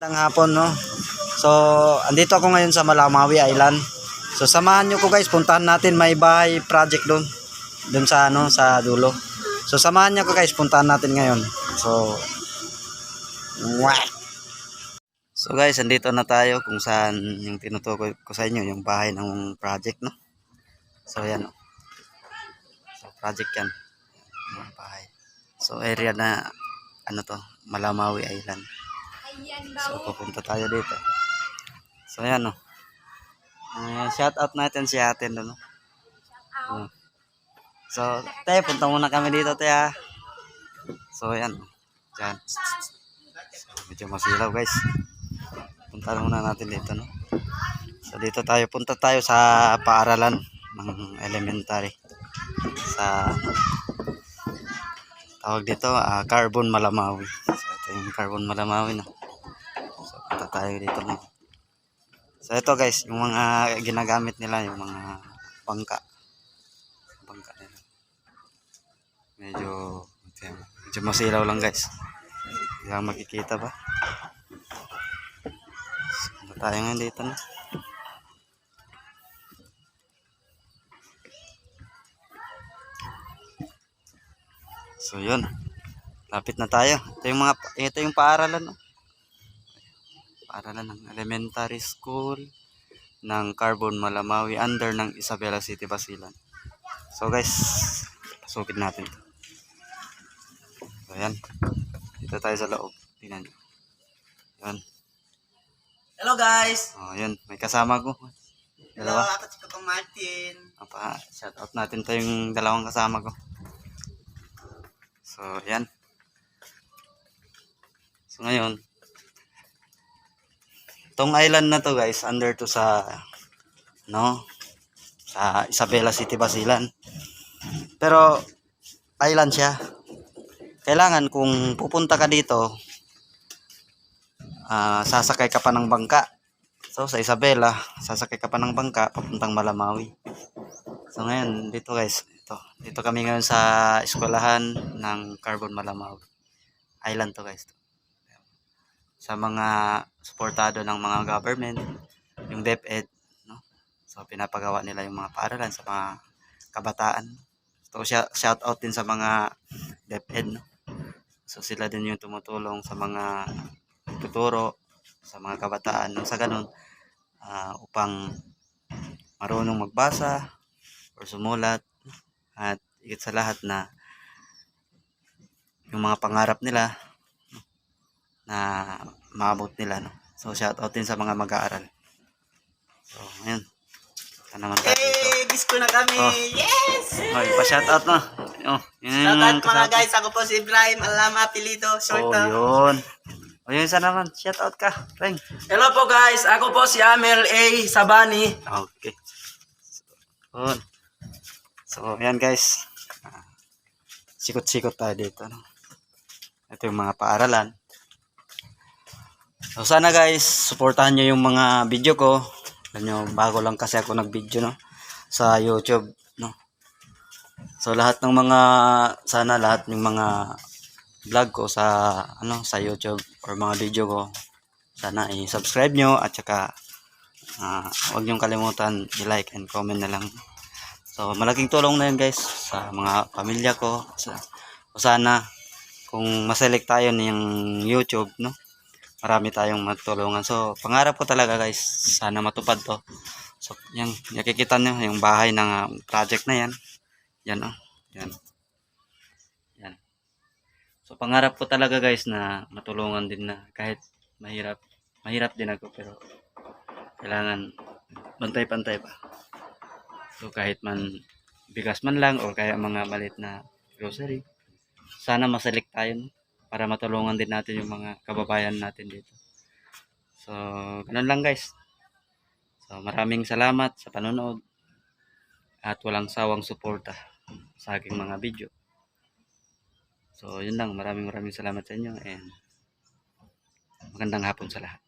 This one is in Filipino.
Ng hapon, no? So, andito ako ngayon sa Malamawi Island. So, samahan nyo ko guys, puntahan natin, may bahay project doon. Doon sa ano, sa dulo. So, samahan nyo ko guys, puntahan natin ngayon. So, wah! So guys, andito na tayo kung saan yung tinutukoy ko sa inyo, yung bahay ng project, no? So, yan, no? So, project yan. Yung bahay. So, area na, ano to, Malamawi Island. So, pupunta tayo dito. So, ayan, no. Shout out natin si ate, no. So, tayo, punta muna kami dito, tayo. So, ayan, no. Diyan. So, medyo masilaw, guys. Punta muna natin dito, no. So, dito tayo, punta tayo sa paaralan ng elementary. Sa, tawag dito, Carbon Malamawi. So, ito yung Carbon Malamawi, no. So, punta tayo dito, no. So ito guys, yung mga ginagamit nila, yung mga bangka. Bangka nila. Medyo masilaw lang guys. Hindi lang makikita ba? So, tayo ngayon dito na. So yun. Lapit na tayo. Ito yung paaralan, no? Paaralan ng elementary school ng Carbon Malamawi under ng Isabela City, Basilan. So guys, pasukin natin ito. So yan, dito tayo sa loob. Tingnan nyo. Yan. Hello guys! Oh, yan, may kasama ko. Hello, ako si Kakang Martin. Shout out natin to yung dalawang kasama ko. So yan. So ngayon, itong island na to guys, under to sa sa Isabela City, Basilan. Pero island siya. Kailangan kung pupunta ka dito, sasakay ka pa ng bangka. So sa Isabela, sasakay ka pa ng bangka papuntang Malamawi. So ngayon, dito guys, dito kami ngayon sa eskwelahan ng Carbon Malamawi. Island to guys. Sa mga suportado ng mga government, yung DepEd, no? So pinapagawa nila yung mga paaralan sa mga kabataan. So shout out din sa mga DepEd, no? So sila din yung tumutulong sa mga tuturo sa mga kabataan nang sa ganun upang marunong magbasa or sumulat, at higit sa lahat na yung mga pangarap nila na maabot nila, no? So shout out din sa mga mag-aaral. So ayun, naman tayo dito. Hey, disco na kami! Oh. Yes! Pa-shout out na. Shout out mga guys, ako po si Ibrahim Alama Apelido, short yun. Yun, isa naman, shout out ka, Reng. Hello po guys, ako po si Amel A. Sabani. Okay. So yan guys, sikot-sikot tayo dito, no? Ito yung mga paaralan. So sana guys, suportahan nyo yung mga video ko. Alam nyo, bago lang kasi ako nag-video, no, sa YouTube, no. So lahat ng mga vlog ko sa sa YouTube or mga video ko, sana i-subscribe nyo at saka huwag nyo kalimutan i-like and comment na lang. So malaking tulong na yun guys sa mga pamilya ko. Sana kung maselect tayo ng YouTube, no, marami tayong matulungan. So pangarap ko talaga guys, sana matupad to. So yan, nakikita nyo yung bahay ng project na yan. Yan, yan. Yan. So pangarap ko talaga guys na matulungan din, na kahit mahirap din ako, pero kailangan bantay-pantay pa. So kahit man bigas man lang o kaya mga maliit na grocery, sana maselect tayo, no, para matulungan din natin yung mga kababayan natin dito. So ganun lang guys. So maraming salamat sa panonood at walang sawang suporta sa aking mga video. So yun lang, maraming salamat sa inyo and magandang hapon sa lahat.